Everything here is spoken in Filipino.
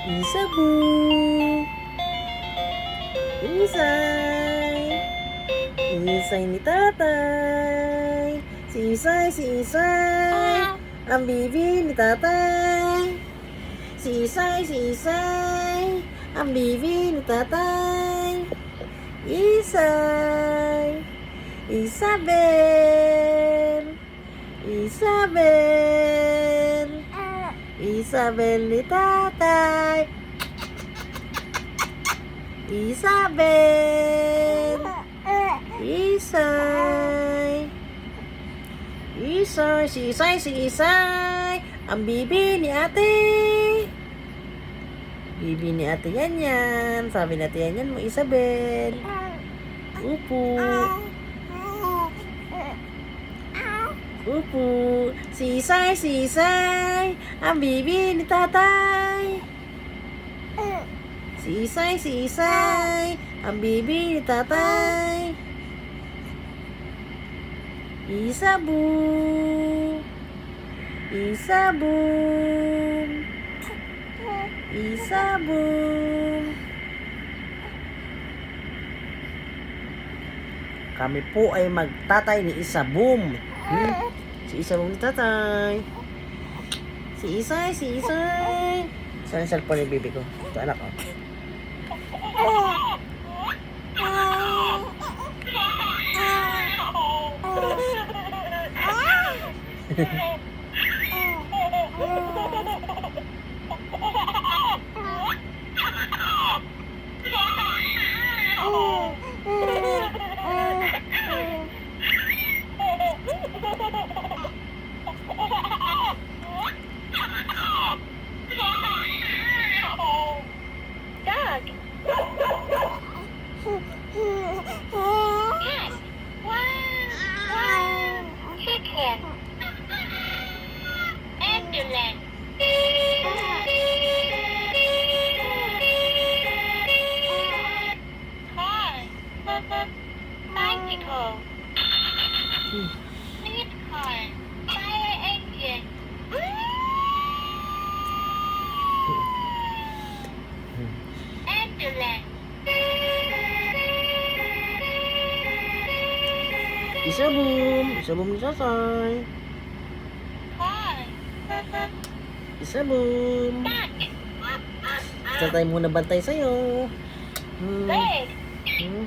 Isabu. Isay. Isay ni tatay. Si Isay, si Isay. Ang bibi ni tatay. Si Isay, si Isay. Ang bibi ni tatay. Isay. Isabel. Isabel. Isabel ni tatay. Isabel. Isay. Isay, si Isay, si Isay. Ang bibi ni ate. Bibi ni ate yan. Sabi na ate yan mo, Isabel. Upo. Upo. Si Isay, si Isay. Ang bibi ni tatay. Si Isay, si Isay. Ang bibi ni tatay. Isabu. Isabu. Isabu. Kami po ay magtatay ni Isabum. Si Isabum ni tatay. Si Isay, si Isay. Saan yung cellphone yung bibi ko? Ito anak ko. Dog. Cat. Wow. Chicken. Ambulance. Car. Bicycle. Police car. Fire engine. Ambulance. Isabum. Isabum ni tatay. Car. Isabum. Duck. Tatay muna bantay sa'yo. Leg. Hmm.